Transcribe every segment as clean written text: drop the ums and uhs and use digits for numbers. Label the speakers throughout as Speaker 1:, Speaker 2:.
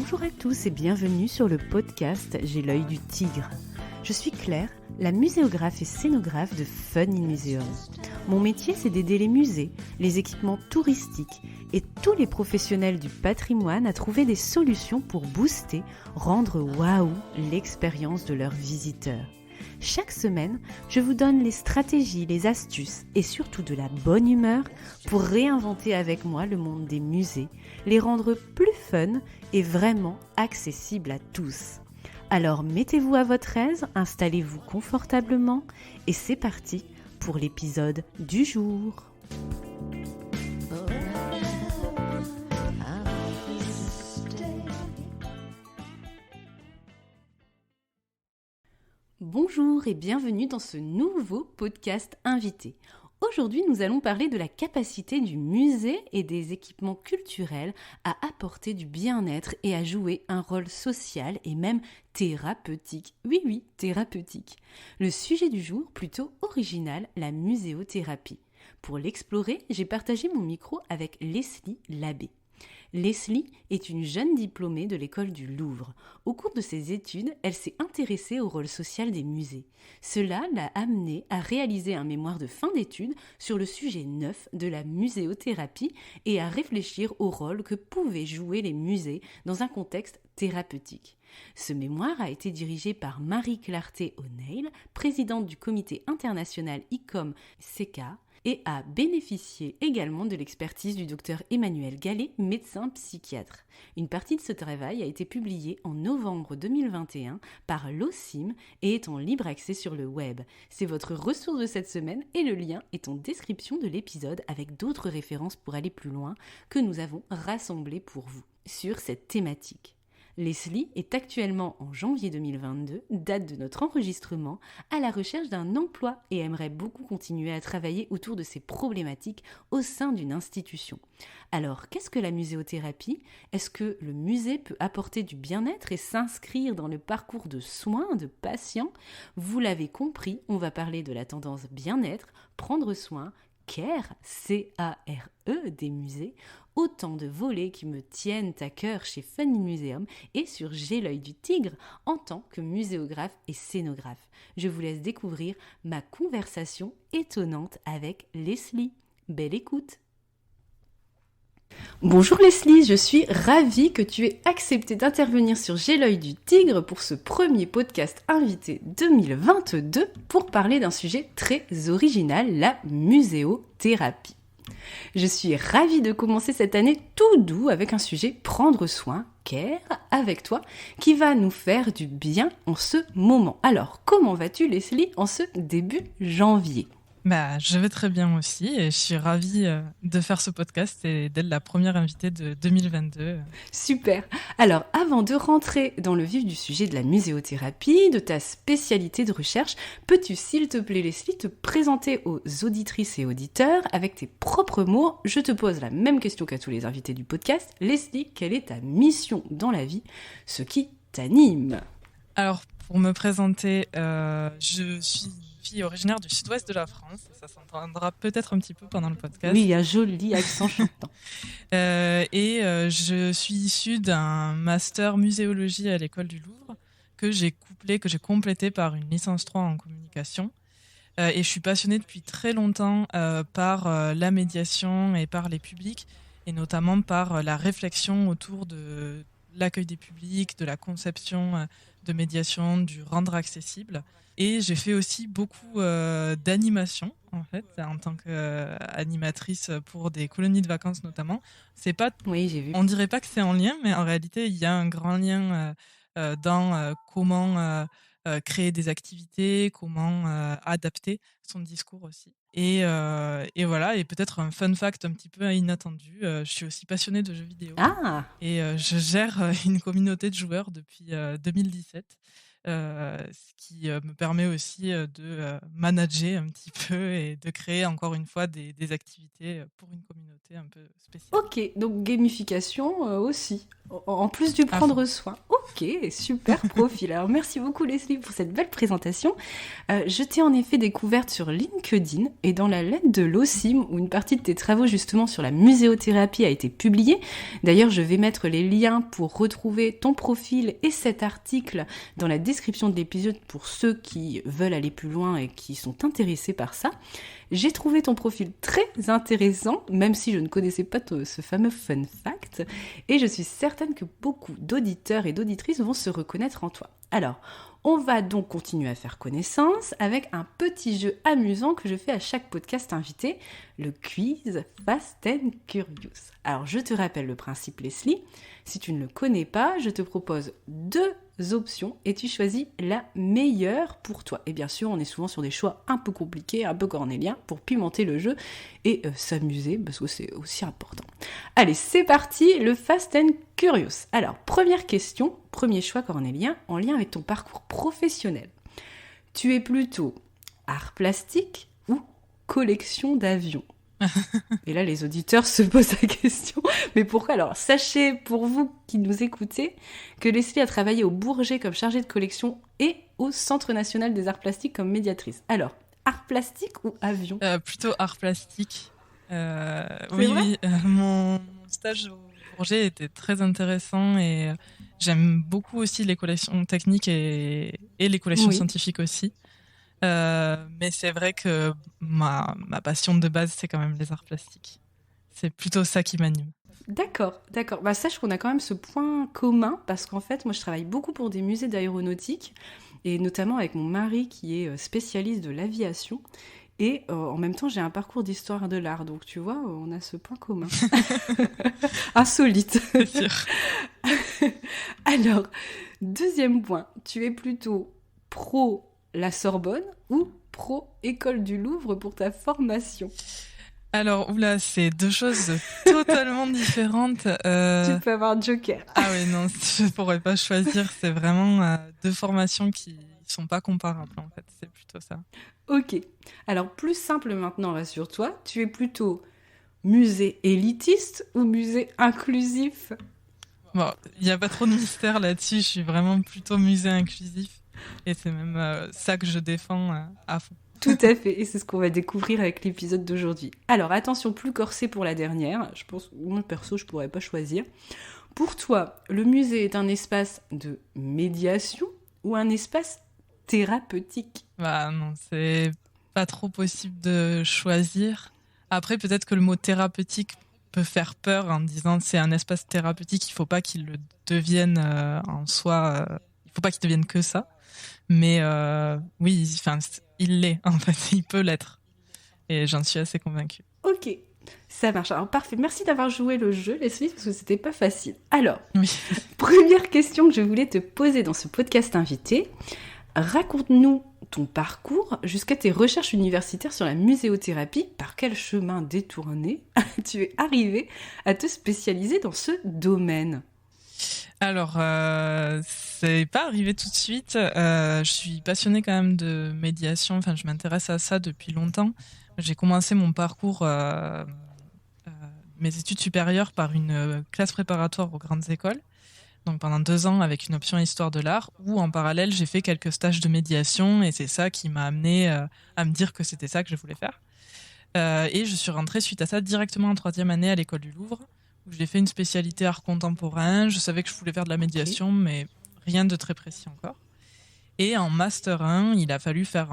Speaker 1: Bonjour à tous et bienvenue sur le podcast J'ai l'œil du tigre. Je suis Claire, la muséographe et scénographe de Fun in Museum. Mon métier, c'est d'aider les musées, les équipements touristiques et tous les professionnels du patrimoine à trouver des solutions pour booster, rendre waouh l'expérience de leurs visiteurs. Chaque semaine, je vous donne les stratégies, les astuces et surtout de la bonne humeur pour réinventer avec moi le monde des musées, les rendre plus fun et vraiment accessibles à tous. Alors mettez-vous à votre aise, installez-vous confortablement et c'est parti pour l'épisode du jour. Bonjour et bienvenue dans ce nouveau podcast invité. Aujourd'hui, nous allons parler de la capacité du musée et des équipements culturels à apporter du bien-être et à jouer un rôle social et même thérapeutique. Oui, thérapeutique. Le sujet du jour, plutôt original, la muséothérapie. Pour l'explorer, j'ai partagé mon micro avec Leslie Labbé. Leslie est une jeune diplômée de l'école du Louvre. Au cours de ses études, elle s'est intéressée au rôle social des musées. Cela l'a amenée à réaliser un mémoire de fin d'études sur le sujet neuf de la muséothérapie et à réfléchir au rôle que pouvaient jouer les musées dans un contexte thérapeutique. Ce mémoire a été dirigé par Marie Clarté O'Neill, présidente du comité international ICOM-CECA, et a bénéficié également de l'expertise du docteur Emmanuel Gallet, médecin psychiatre. Une partie de ce travail a été publiée en novembre 2021 par l'OCIM et est en libre accès sur le web. C'est votre ressource de cette semaine et le lien est en description de l'épisode avec d'autres références pour aller plus loin que nous avons rassemblées pour vous sur cette thématique. Leslie est actuellement en janvier 2022, date de notre enregistrement, à la recherche d'un emploi et aimerait beaucoup continuer à travailler autour de ces problématiques au sein d'une institution. Alors, qu'est-ce que la muséothérapie ? Est-ce que le musée peut apporter du bien-être et s'inscrire dans le parcours de soins de patients ? Vous l'avez compris, on va parler de la tendance bien-être, prendre soin, CARE, C-A-R-E, des musées, autant de volets qui me tiennent à cœur chez Fun in Museum et sur J'ai l'œil du tigre en tant que muséographe et scénographe. Je vous laisse découvrir ma conversation étonnante avec Leslie. Belle écoute! Bonjour Leslie, je suis ravie que tu aies accepté d'intervenir sur J'ai l'œil du tigre pour ce premier podcast invité 2022 pour parler d'un sujet très original, la muséothérapie. Je suis ravie de commencer cette année tout doux avec un sujet prendre soin, care, avec toi, qui va nous faire du bien en ce moment. Alors, comment vas-tu Leslie en ce début janvier ?
Speaker 2: Je vais très bien aussi et je suis ravie de faire ce podcast et d'être la première invitée de 2022.
Speaker 1: Super. Alors, avant de rentrer dans le vif du sujet de la muséothérapie, de ta spécialité de recherche, peux-tu, s'il te plaît, Leslie, te présenter aux auditrices et auditeurs avec tes propres mots ? Je te pose la même question qu'à tous les invités du podcast. Leslie, quelle est ta mission dans la vie ? Ce qui t'anime ?
Speaker 2: Alors, pour me présenter, je suis fille originaire du sud-ouest de la France. Ça s'entendra peut-être un petit peu pendant le podcast.
Speaker 1: Oui, il y a un joli accent chantant.
Speaker 2: Je suis issue d'un master muséologie à l'école du Louvre que j'ai complété par une licence 3 en communication. Et je suis passionnée depuis très longtemps par la médiation et par les publics, et notamment par la réflexion autour de l'accueil des publics, de la conception de médiation, du rendre accessible. Et j'ai fait aussi beaucoup d'animation, en fait, en tant qu'animatrice pour des colonies de vacances notamment.
Speaker 1: Oui, j'ai vu.
Speaker 2: On dirait pas que c'est en lien, mais en réalité, il y a un grand lien dans comment créer des activités, comment adapter son discours aussi. Et voilà, et peut-être un fun fact un petit peu inattendu, je suis aussi passionnée de jeux vidéo.
Speaker 1: Ah !
Speaker 2: Et je gère une communauté de joueurs depuis 2017. Ce qui me permet aussi de manager un petit peu et de créer encore une fois des activités pour une communauté un peu spéciale.
Speaker 1: Ok, donc gamification aussi, en plus du prendre soin. Ok, super profil. Alors merci beaucoup Leslie pour cette belle présentation. Je t'ai en effet découverte sur LinkedIn et dans la lettre de l'OSIM où une partie de tes travaux justement sur la muséothérapie a été publiée. D'ailleurs, je vais mettre les liens pour retrouver ton profil et cet article dans la description de l'épisode pour ceux qui veulent aller plus loin et qui sont intéressés par ça. J'ai trouvé ton profil très intéressant, même si je ne connaissais pas ce fameux fun fact, et je suis certaine que beaucoup d'auditeurs et d'auditrices vont se reconnaître en toi. Alors, on va donc continuer à faire connaissance avec un petit jeu amusant que je fais à chaque podcast invité, le quiz Fast and Curious. Alors, je te rappelle le principe, Leslie. Si tu ne le connais pas, je te propose 2 options et tu choisis la meilleure pour toi. Et bien sûr, on est souvent sur des choix un peu compliqués, un peu cornéliens, pour pimenter le jeu et s'amuser, parce que c'est aussi important. Allez, c'est parti, le Fast and Curious. Alors, première question, premier choix cornélien, en lien avec ton parcours professionnel. Tu es plutôt art plastique ou collection d'avions? Et là, les auditeurs se posent la question, mais pourquoi? Alors, sachez, pour vous qui nous écoutez, que Leslie a travaillé au Bourget comme chargée de collection et au Centre national des arts plastiques comme médiatrice. Alors, art plastique ou avion?
Speaker 2: Plutôt art plastique.
Speaker 1: Oui,
Speaker 2: mon stage au Bourget était très intéressant et j'aime beaucoup aussi les collections techniques et les collections scientifiques aussi. Mais c'est vrai que ma passion de base, c'est quand même les arts plastiques. C'est plutôt ça qui m'anime.
Speaker 1: D'accord. Bah, sache qu'on a quand même ce point commun, parce qu'en fait, moi, je travaille beaucoup pour des musées d'aéronautique, et notamment avec mon mari qui est spécialiste de l'aviation. Et en même temps, j'ai un parcours d'histoire de l'art. Donc, tu vois, on a ce point commun. Insolite.
Speaker 2: C'est sûr.
Speaker 1: Alors, deuxième point. Tu es plutôt pro la Sorbonne ou pro École du Louvre pour ta formation?
Speaker 2: Alors, oula, c'est 2 choses totalement différentes.
Speaker 1: Tu peux avoir joker.
Speaker 2: Ah oui, non, je pourrais pas choisir. C'est vraiment 2 formations qui sont pas comparables, en fait. C'est plutôt ça.
Speaker 1: Ok. Alors, plus simple maintenant, rassure-toi. Tu es plutôt musée élitiste ou musée inclusif?
Speaker 2: Bon, il n'y a pas trop de mystère là-dessus. Je suis vraiment plutôt musée inclusif. Et c'est même ça que je défends à fond.
Speaker 1: Tout à fait, et c'est ce qu'on va découvrir avec l'épisode d'aujourd'hui. Alors, attention, plus corsé pour la dernière. Je pense, moi, perso, je pourrais pas choisir. Pour toi, le musée est un espace de médiation ou un espace thérapeutique?
Speaker 2: Bah non, c'est pas trop possible de choisir. Après, peut-être que le mot thérapeutique peut faire peur en disant c'est un espace thérapeutique, il faut pas qu'il le devienne en soi, il faut pas qu'il devienne que ça. Mais oui, enfin, il l'est en fait, il peut l'être. Et j'en suis assez convaincue.
Speaker 1: Ok, ça marche. Alors parfait, merci d'avoir joué le jeu, Leslie, parce que c'était pas facile. Alors,
Speaker 2: Oui.
Speaker 1: première question que je voulais te poser dans ce podcast invité. Raconte-nous ton parcours jusqu'à tes recherches universitaires sur la muséothérapie. Par quel chemin détourné tu es arrivé à te spécialiser dans ce domaine?
Speaker 2: Alors, c'est pas arrivé tout de suite. Je suis passionnée quand même de médiation. Enfin, je m'intéresse à ça depuis longtemps. J'ai commencé mon parcours, mes études supérieures par une classe préparatoire aux grandes écoles. Donc pendant 2 ans avec une option histoire de l'art, où en parallèle j'ai fait quelques stages de médiation et c'est ça qui m'a amené à me dire que c'était ça que je voulais faire. Et je suis rentrée suite à ça directement en 3e année à l'école du Louvre, où j'ai fait une spécialité art contemporain. Je savais que je voulais faire de la médiation, mais rien de très précis encore. Et en master 1, il a fallu faire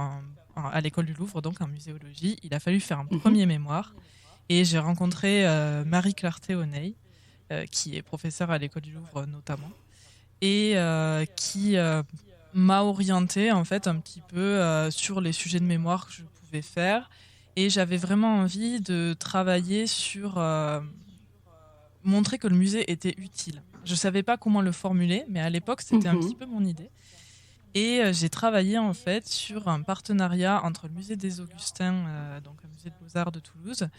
Speaker 2: à l'école du Louvre, donc en muséologie, il a fallu faire un premier mémoire. Et j'ai rencontré Marie Clarté-Aunay, qui est professeure à l'école du Louvre notamment, et qui m'a orientée en fait un petit peu sur les sujets de mémoire que je pouvais faire. Et j'avais vraiment envie de travailler sur montrer que le musée était utile. Je savais pas comment le formuler, mais à l'époque c'était un petit peu mon idée. Et j'ai travaillé en fait sur un partenariat entre le musée des Augustins, donc un musée de beaux-arts de Toulouse,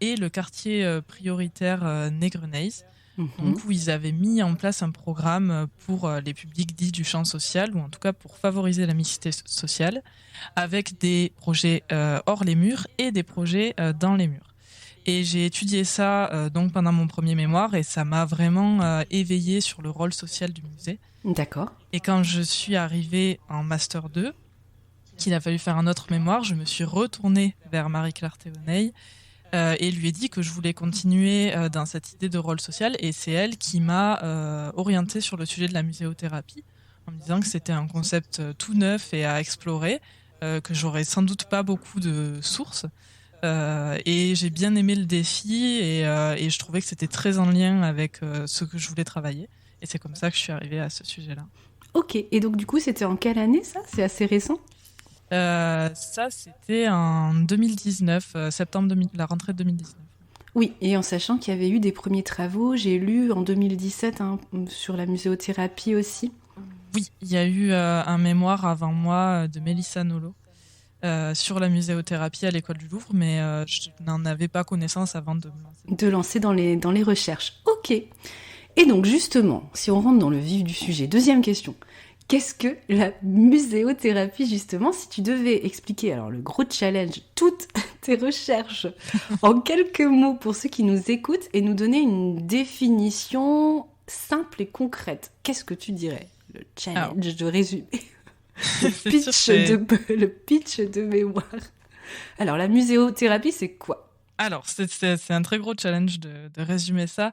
Speaker 2: et le quartier prioritaire Nègrenez, donc où ils avaient mis en place un programme pour les publics dits du champ social, ou en tout cas pour favoriser la mixité sociale, avec des projets hors les murs et des projets dans les murs. Et j'ai étudié ça donc pendant mon premier mémoire et ça m'a vraiment éveillée sur le rôle social du musée.
Speaker 1: D'accord.
Speaker 2: Et quand je suis arrivée en Master 2, qu'il a fallu faire un autre mémoire, je me suis retournée vers Marie-Claire Thévenet et lui ai dit que je voulais continuer dans cette idée de rôle social. Et c'est elle qui m'a orientée sur le sujet de la muséothérapie, en me disant que c'était un concept tout neuf et à explorer, que j'aurais sans doute pas beaucoup de sources. Et j'ai bien aimé le défi et je trouvais que c'était très en lien avec ce que je voulais travailler. Et c'est comme ça que je suis arrivée à ce sujet-là.
Speaker 1: Ok, et donc du coup, c'était en quelle année ça? C'est assez récent?
Speaker 2: Ça, c'était en 2019, septembre 2000, la rentrée de 2019.
Speaker 1: Oui, et en sachant qu'il y avait eu des premiers travaux, j'ai lu en 2017 sur la muséothérapie aussi.
Speaker 2: Oui, il y a eu un mémoire avant moi de Mélissa Nolot sur la muséothérapie à l'école du Louvre, mais je n'en avais pas connaissance avant de me lancer.
Speaker 1: De lancer dans les recherches. Ok. Et donc justement, si on rentre dans le vif du sujet, deuxième question. Qu'est-ce que la muséothérapie justement? Si tu devais expliquer, alors le gros challenge, toutes tes recherches en quelques mots pour ceux qui nous écoutent et nous donner une définition simple et concrète, qu'est-ce que tu dirais? Le
Speaker 2: Alors,
Speaker 1: challenge de résumer,
Speaker 2: c'est sûr,
Speaker 1: le pitch de mémoire. Alors la muséothérapie, c'est quoi?
Speaker 2: alors, c'est un très gros challenge de résumer ça.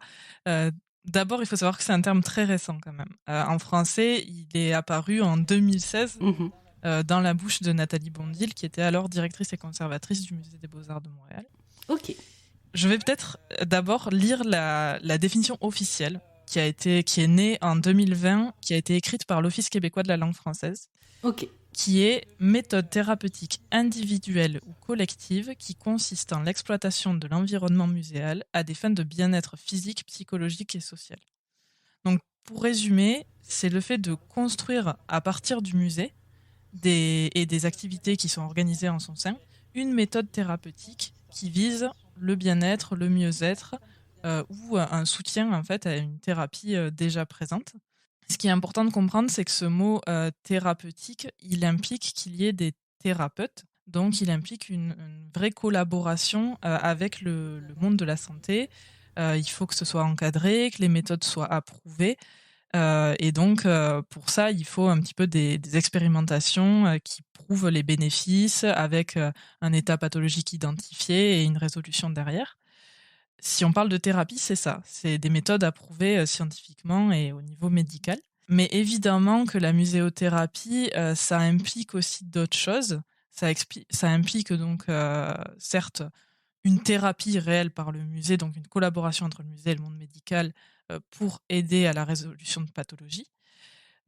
Speaker 2: Euh, D'abord, il faut savoir que c'est un terme très récent quand même. En français, il est apparu en 2016
Speaker 1: Mhm.
Speaker 2: dans la bouche de Nathalie Bondil, qui était alors directrice et conservatrice du Musée des Beaux-Arts de Montréal.
Speaker 1: Ok.
Speaker 2: Je vais peut-être d'abord lire la définition officielle qui est née en 2020, qui a été écrite par l'Office québécois de la langue française,
Speaker 1: Ok.
Speaker 2: qui est méthode thérapeutique individuelle ou collective qui consiste en l'exploitation de l'environnement muséal à des fins de bien-être physique, psychologique et social. Donc, pour résumer, c'est le fait de construire à partir du musée et des activités qui sont organisées en son sein une méthode thérapeutique qui vise le bien-être, le mieux-être ou un soutien en fait à une thérapie déjà présente. Ce qui est important de comprendre, c'est que ce mot thérapeutique, il implique qu'il y ait des thérapeutes. Donc, il implique une vraie collaboration avec le monde de la santé. Il faut que ce soit encadré, que les méthodes soient approuvées. Et donc, pour ça, il faut un petit peu des expérimentations qui prouvent les bénéfices avec un état pathologique identifié et une résolution derrière. Si on parle de thérapie, c'est ça. C'est des méthodes approuvées scientifiquement et au niveau médical. Mais évidemment que la muséothérapie, ça implique aussi d'autres choses. Ça implique donc, certes, une thérapie réelle par le musée, donc une collaboration entre le musée et le monde médical pour aider à la résolution de pathologies.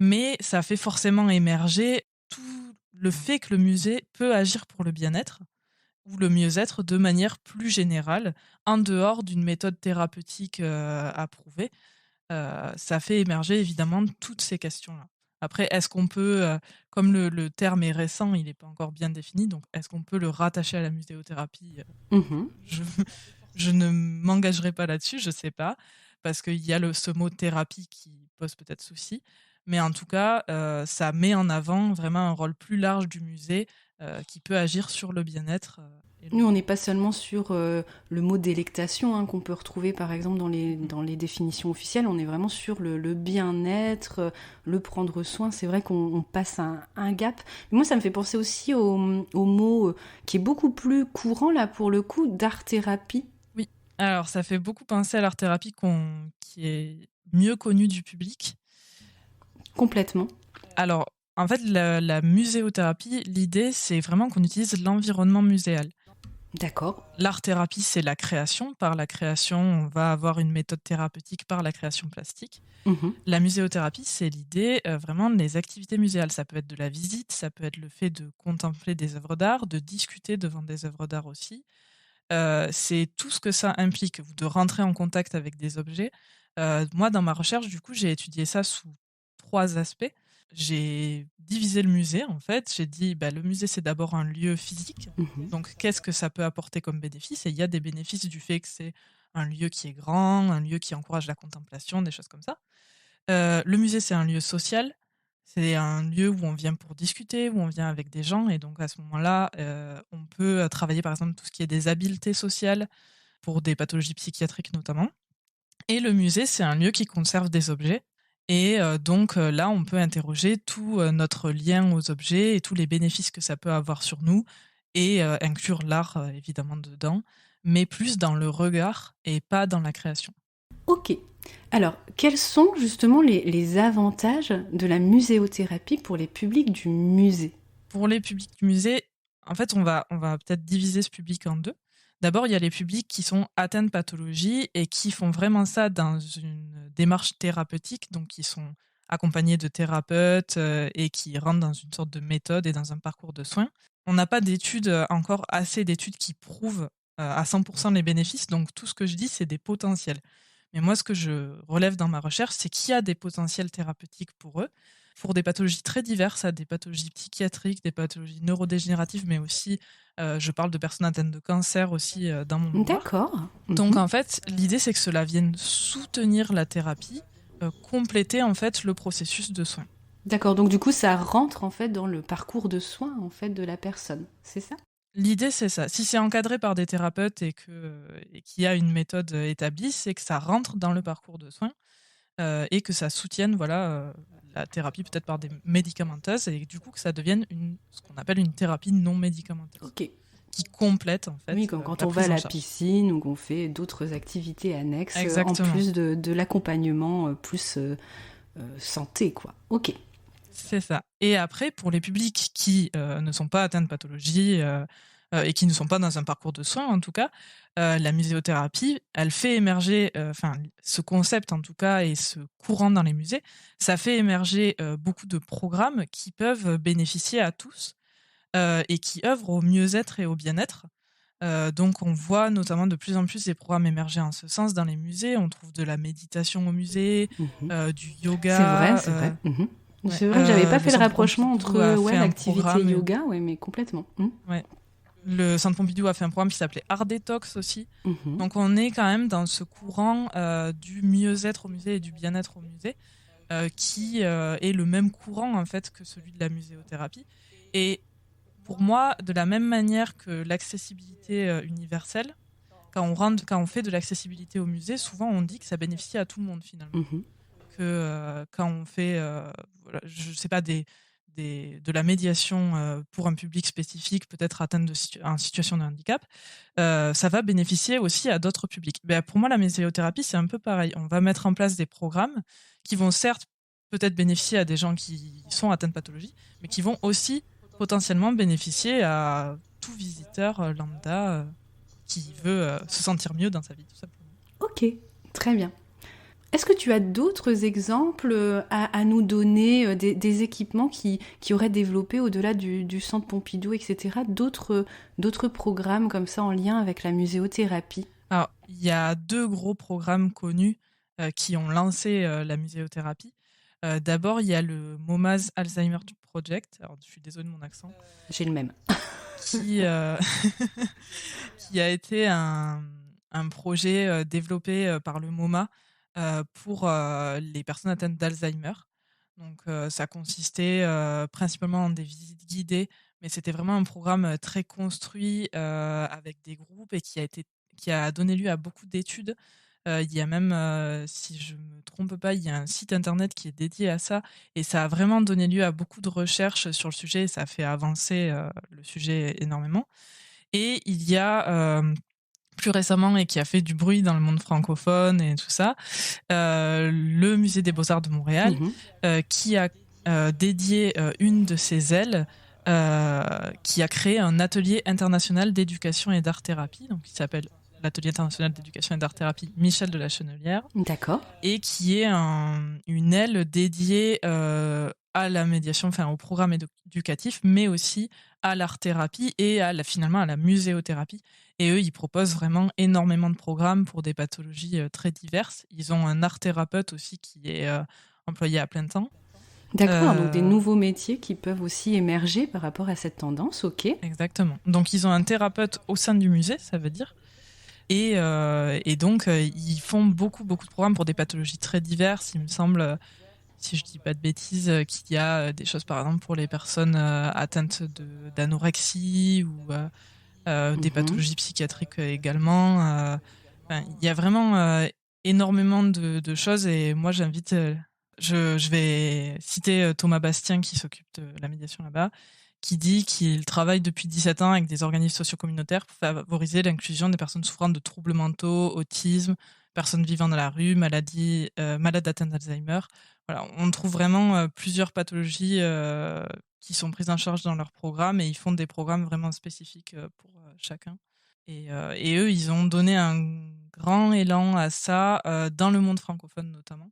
Speaker 2: Mais ça fait forcément émerger tout le fait que le musée peut agir pour le bien-être ou le mieux-être de manière plus générale, en dehors d'une méthode thérapeutique approuvée. Ça fait émerger évidemment toutes ces questions-là. Après, est-ce qu'on peut, comme le terme est récent, il n'est pas encore bien défini, donc est-ce qu'on peut le rattacher à la muséothérapie?
Speaker 1: Mhm.
Speaker 2: je, je ne m'engagerai pas là-dessus, je ne sais pas, parce qu'il y a ce mot thérapie qui pose peut-être souci. Mais en tout cas, ça met en avant vraiment un rôle plus large du musée qui peut agir sur le bien-être.
Speaker 1: Nous, on n'est pas seulement sur le mot délectation qu'on peut retrouver par exemple dans les définitions officielles, on est vraiment sur le bien-être, le prendre soin. C'est vrai qu'on passe un gap. Mais moi, ça me fait penser aussi au mot qui est beaucoup plus courant là pour le coup, d'art-thérapie.
Speaker 2: Oui, alors ça fait beaucoup penser à l'art-thérapie qui est mieux connue du public.
Speaker 1: Complètement.
Speaker 2: Alors, en fait, la muséothérapie, l'idée, c'est vraiment qu'on utilise l'environnement muséal.
Speaker 1: D'accord.
Speaker 2: L'art-thérapie, c'est la création. Par la création, on va avoir une méthode thérapeutique par la création plastique.
Speaker 1: Mhm.
Speaker 2: La muséothérapie, c'est l'idée vraiment des activités muséales. Ça peut être de la visite, ça peut être le fait de contempler des œuvres d'art, de discuter devant des œuvres d'art aussi. C'est tout ce que ça implique, de rentrer en contact avec des objets. Moi, dans ma recherche, du coup, j'ai étudié ça sous 3 aspects. J'ai divisé le musée, en fait. J'ai dit, bah, le musée, c'est d'abord un lieu physique.
Speaker 1: Mhm.
Speaker 2: Donc, qu'est-ce que ça peut apporter comme bénéfice? Et il y a des bénéfices du fait que c'est un lieu qui est grand, un lieu qui encourage la contemplation, des choses comme ça. Le musée, c'est un lieu social. C'est un lieu où on vient pour discuter, où on vient avec des gens. Et donc, à ce moment-là, on peut travailler, par exemple, tout ce qui est des habiletés sociales, pour des pathologies psychiatriques notamment. Et le musée, c'est un lieu qui conserve des objets. Et donc là, on peut interroger tout notre lien aux objets et tous les bénéfices que ça peut avoir sur nous et inclure l'art évidemment dedans, mais plus dans le regard et pas dans la création.
Speaker 1: Ok. Alors, quels sont justement les avantages de la muséothérapie pour les publics du musée?
Speaker 2: Pour les publics du musée, en fait, on va peut-être diviser ce public en deux. D'abord, il y a les publics qui sont atteints de pathologie et qui font vraiment ça dans une démarche thérapeutique, donc qui sont accompagnés de thérapeutes et qui rentrent dans une sorte de méthode et dans un parcours de soins. On n'a pas d'études, encore assez d'études qui prouvent à 100% les bénéfices, donc tout ce que je dis, c'est des potentiels. Mais moi, ce que je relève dans ma recherche, c'est qu'il y a des potentiels thérapeutiques pour eux, pour des pathologies très diverses, à des pathologies psychiatriques, des pathologies neurodégénératives, mais aussi, je parle de personnes atteintes de cancer aussi dans mon ouvrage.
Speaker 1: D'accord.
Speaker 2: Donc en fait, l'idée c'est que cela vienne soutenir la thérapie, compléter en fait le processus de soins.
Speaker 1: D'accord, donc du coup, ça rentre en fait dans le parcours de soins en fait de la personne, c'est ça?
Speaker 2: L'idée c'est ça. Si c'est encadré par des thérapeutes et qu'il y a une méthode établie, c'est que ça rentre dans le parcours de soins et que ça soutienne la thérapie peut-être par des médicamenteuses et du coup que ça devienne ce qu'on appelle une thérapie non médicamenteuse.
Speaker 1: Ok.
Speaker 2: Qui complète en fait.
Speaker 1: Oui, comme quand
Speaker 2: la
Speaker 1: on va à
Speaker 2: prise en
Speaker 1: la
Speaker 2: charge.
Speaker 1: piscine ou qu'on fait d'autres activités annexes
Speaker 2: Exactement.
Speaker 1: en plus de l'accompagnement plus santé, quoi. Ok.
Speaker 2: C'est ça. Et après, pour les publics qui ne sont pas atteints de pathologie et qui ne sont pas dans un parcours de soins, en tout cas, la muséothérapie, elle fait émerger, ce concept en tout cas et ce courant dans les musées, ça fait émerger beaucoup de programmes qui peuvent bénéficier à tous et qui œuvrent au mieux-être et au bien-être. Donc on voit notamment de plus en plus des programmes émerger en ce sens dans les musées. On trouve de la méditation au musée, du yoga.
Speaker 1: C'est vrai, c'est vrai.
Speaker 2: Ouais.
Speaker 1: C'est vrai que j'avais pas fait le
Speaker 2: Centre
Speaker 1: rapprochement
Speaker 2: Pompidou a
Speaker 1: entre
Speaker 2: fait un
Speaker 1: l'activité
Speaker 2: programme.
Speaker 1: yoga, ouais, mais complètement.
Speaker 2: Ouais. Le Centre Pompidou a fait un programme qui s'appelait Art Detox aussi. Donc on est quand même dans ce courant du mieux-être au musée et du bien-être au musée qui est le même courant en fait que celui de la muséothérapie. Et pour moi, de la même manière que l'accessibilité universelle, quand on fait de l'accessibilité au musée, souvent on dit que ça bénéficie à tout le monde finalement. Que quand on fait, je sais pas, de la médiation pour un public spécifique, peut-être atteint en situation de handicap, ça va bénéficier aussi à d'autres publics. Ben, pour moi, la muséothérapie, c'est un peu pareil. On va mettre en place des programmes qui vont certes peut-être bénéficier à des gens qui sont atteints de pathologie, mais qui vont aussi potentiellement bénéficier à tout visiteur lambda qui veut se sentir mieux dans sa vie, tout simplement.
Speaker 1: Ok, très bien. Est-ce que tu as d'autres exemples à nous donner, des équipements qui auraient développé au-delà du Centre Pompidou, etc., d'autres programmes comme ça en lien avec la muséothérapie?
Speaker 2: Alors, il y a 2 gros programmes connus qui ont lancé la muséothérapie. D'abord, il y a le MoMA's Alzheimer Project. Alors, je suis désolée de mon accent.
Speaker 1: J'ai le même.
Speaker 2: Qui, qui a été un projet développé par le MoMA pour les personnes atteintes d'Alzheimer. Donc, ça consistait principalement en des visites guidées, mais c'était vraiment un programme très construit avec des groupes et qui a donné lieu à beaucoup d'études. Il y a même, si je me trompe pas, il y a un site internet qui est dédié à ça et ça a vraiment donné lieu à beaucoup de recherches sur le sujet et ça a fait avancer le sujet énormément. Et il y a plus récemment et qui a fait du bruit dans le monde francophone et tout ça, le Musée des Beaux-Arts de Montréal qui a dédié une de ses ailes qui a créé un atelier international d'éducation et d'art-thérapie, donc qui s'appelle l'Atelier international d'éducation et d'art-thérapie Michel de la Chenelière.
Speaker 1: D'accord.
Speaker 2: Et qui est une aile dédiée à la médiation, enfin au programme éducatif, mais aussi à l'art-thérapie et finalement à la muséothérapie. Et eux, ils proposent vraiment énormément de programmes pour des pathologies très diverses. Ils ont un art-thérapeute aussi qui est employé à plein temps.
Speaker 1: D'accord, donc des nouveaux métiers qui peuvent aussi émerger par rapport à cette tendance, ok.
Speaker 2: Exactement. Donc ils ont un thérapeute au sein du musée, ça veut dire. Et donc, ils font beaucoup de programmes pour des pathologies très diverses. Il me semble, si je dis pas de bêtises, qu'il y a des choses, par exemple, pour les personnes atteintes d'anorexie ou des
Speaker 1: Mhm.
Speaker 2: pathologies psychiatriques également. Il y a vraiment énormément de choses et moi j'invite, je vais citer Thomas Bastien qui s'occupe de la médiation là-bas, qui dit qu'il travaille depuis 17 ans avec des organismes socio-communautaires pour favoriser l'inclusion des personnes souffrant de troubles mentaux, autisme, personnes vivant dans la rue, malades atteintes d'Alzheimer. Voilà, on trouve vraiment plusieurs pathologies qui sont prises en charge dans leur programme et ils font des programmes vraiment spécifiques pour chacun. Et eux, ils ont donné un grand élan à ça dans le monde francophone notamment.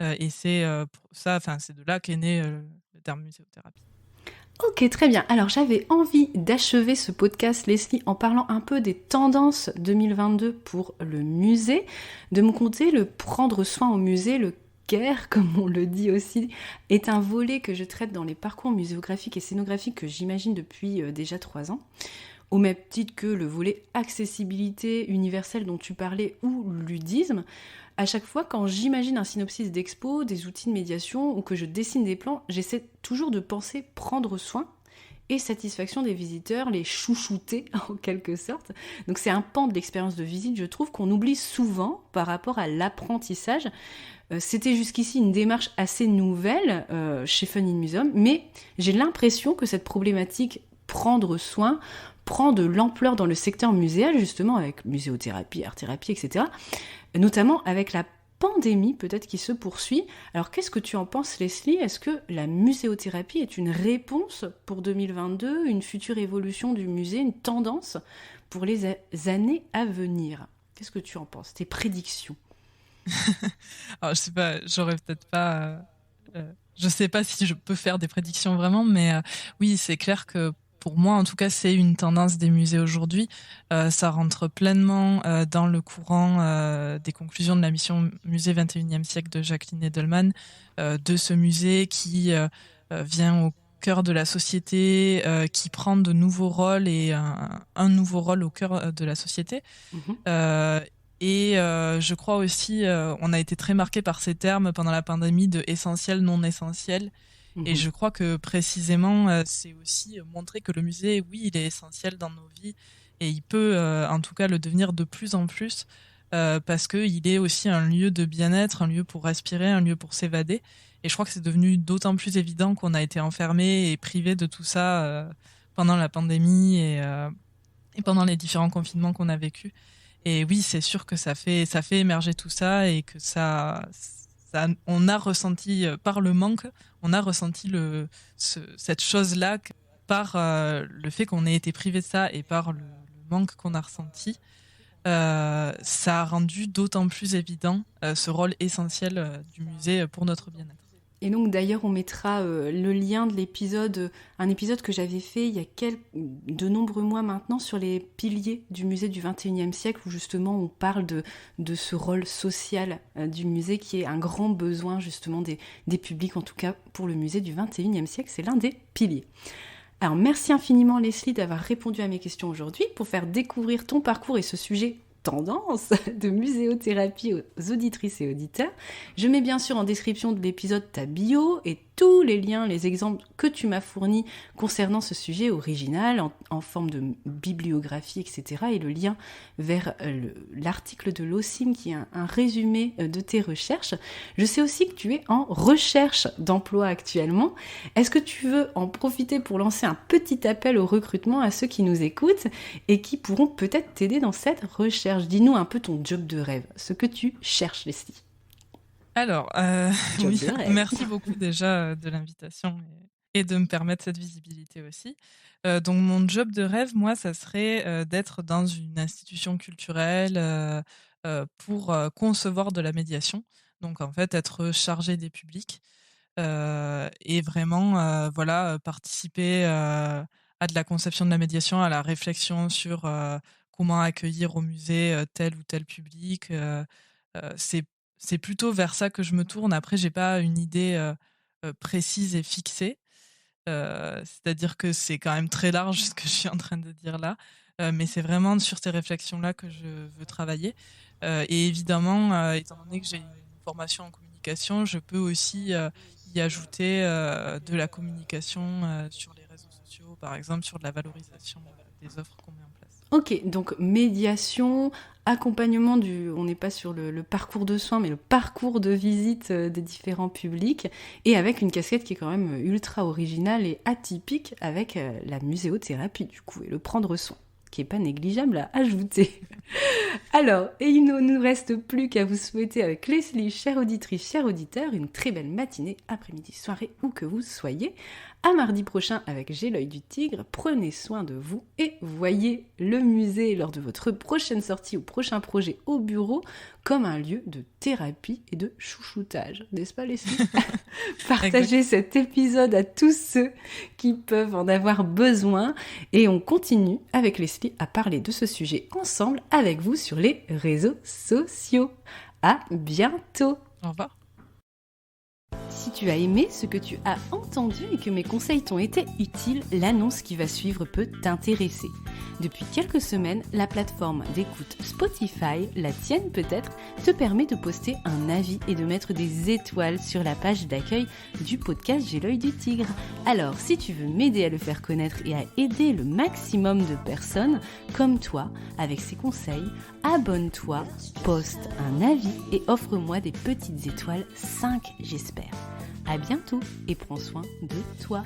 Speaker 2: Et c'est pour ça, enfin, c'est de là qu'est né le terme muséothérapie.
Speaker 1: Ok, très bien. Alors j'avais envie d'achever ce podcast, Leslie, en parlant un peu des tendances 2022 pour le musée. De mon côté, le prendre soin au musée, le care, comme on le dit aussi, est un volet que je traite dans les parcours muséographiques et scénographiques que j'imagine depuis déjà 3 ans. Au même titre que le volet accessibilité universelle dont tu parlais ou ludisme. À chaque fois, quand j'imagine un synopsis d'expo, des outils de médiation ou que je dessine des plans, j'essaie toujours de penser prendre soin et satisfaction des visiteurs, les chouchouter en quelque sorte. Donc c'est un pan de l'expérience de visite, je trouve, qu'on oublie souvent par rapport à l'apprentissage. C'était jusqu'ici une démarche assez nouvelle chez Fun in Museum, mais j'ai l'impression que cette problématique prendre soin prend de l'ampleur dans le secteur muséal, justement avec muséothérapie, art-thérapie, etc. Notamment avec la pandémie peut-être qui se poursuit. Alors qu'est-ce que tu en penses, Leslie? Est-ce que la muséothérapie est une réponse pour 2022, une future évolution du musée, une tendance pour les années à venir? Qu'est-ce que tu en penses? Tes prédictions?
Speaker 2: Alors, je sais pas, j'aurais peut-être pas. Je sais pas si je peux faire des prédictions vraiment, mais oui, c'est clair que pour moi, en tout cas, c'est une tendance des musées aujourd'hui. Ça rentre pleinement dans le courant des conclusions de la mission Musée 21e siècle de Jacqueline Edelman, de ce musée qui vient au cœur de la société, qui prend de nouveaux rôles et un nouveau rôle au cœur de la société.
Speaker 1: Mhm.
Speaker 2: Euh, je crois aussi, on a été très marqué par ces termes pendant la pandémie de essentiel, non essentiel. Et
Speaker 1: Mhm.
Speaker 2: je crois que précisément, c'est aussi montrer que le musée, oui, il est essentiel dans nos vies et il peut, en tout cas, le devenir de plus en plus parce qu'il est aussi un lieu de bien-être, un lieu pour respirer, un lieu pour s'évader. Et je crois que c'est devenu d'autant plus évident qu'on a été enfermé et privé de tout ça pendant la pandémie et pendant les différents confinements qu'on a vécus. Et oui, c'est sûr que ça fait émerger tout ça et que on a ressenti par le manque, on a ressenti cette chose-là par le fait qu'on ait été privé de ça et par le manque qu'on a ressenti. Ça a rendu d'autant plus évident ce rôle essentiel du musée pour notre bien-être.
Speaker 1: Et donc d'ailleurs on mettra le lien de l'épisode, un épisode que j'avais fait il y a de nombreux mois maintenant sur les piliers du musée du 21e siècle où justement on parle de ce rôle social du musée qui est un grand besoin justement des publics, en tout cas pour le musée du 21e siècle, c'est l'un des piliers. Alors merci infiniment Leslie d'avoir répondu à mes questions aujourd'hui pour faire découvrir ton parcours et ce sujet tendance de muséothérapie aux auditrices et auditeurs. Je mets bien sûr en description de l'épisode ta bio et tous les liens, les exemples que tu m'as fournis concernant ce sujet original en forme de bibliographie, etc. Et le lien vers l'article de l'OCIM qui est un résumé de tes recherches. Je sais aussi que tu es en recherche d'emploi actuellement. Est-ce que tu veux en profiter pour lancer un petit appel au recrutement à ceux qui nous écoutent et qui pourront peut-être t'aider dans cette recherche? Dis-nous un peu ton job de rêve, ce que tu cherches, Leslie.
Speaker 2: Alors,
Speaker 1: Job
Speaker 2: oui,
Speaker 1: de rêve.
Speaker 2: merci beaucoup déjà de l'invitation et de me permettre cette visibilité aussi. Donc mon job de rêve, moi, ça serait d'être dans une institution culturelle pour concevoir de la médiation. Donc en fait, être chargé des publics et vraiment, voilà, participer à de la conception de la médiation, à la réflexion sur comment accueillir au musée tel ou tel public. C'est plutôt vers ça que je me tourne. Après, j'ai pas une idée précise et fixée. C'est-à-dire que c'est quand même très large ce que je suis en train de dire là. Mais c'est vraiment sur ces réflexions-là que je veux travailler. Et évidemment, étant donné que j'ai une formation en communication, je peux aussi y ajouter de la communication sur les réseaux sociaux, par exemple, sur de la valorisation des offres qu'on met en place.
Speaker 1: Ok, donc médiation, accompagnement on n'est pas sur le parcours de soins, mais le parcours de visite des différents publics, et avec une casquette qui est quand même ultra originale et atypique, avec la muséothérapie du coup, et le prendre soin, qui est pas négligeable à ajouter. Alors, et il ne nous reste plus qu'à vous souhaiter avec Leslie, chère auditrice, chers auditeurs, une très belle matinée, après-midi, soirée, où que vous soyez. À mardi prochain avec J'ai l'œil du tigre, prenez soin de vous et voyez le musée lors de votre prochaine sortie ou prochain projet au bureau comme un lieu de thérapie et de chouchoutage, n'est-ce pas Leslie? Partagez cet épisode à tous ceux qui peuvent en avoir besoin et on continue avec Leslie à parler de ce sujet ensemble avec vous sur les réseaux sociaux. À bientôt!
Speaker 2: Au revoir.
Speaker 1: Si tu as aimé ce que tu as entendu et que mes conseils t'ont été utiles, l'annonce qui va suivre peut t'intéresser. Depuis quelques semaines, la plateforme d'écoute Spotify, la tienne peut-être, te permet de poster un avis et de mettre des étoiles sur la page d'accueil du podcast J'ai l'œil du tigre. Alors, si tu veux m'aider à le faire connaître et à aider le maximum de personnes comme toi avec ces conseils, abonne-toi, poste un avis et offre-moi des petites étoiles, 5 j'espère. À bientôt et prends soin de toi.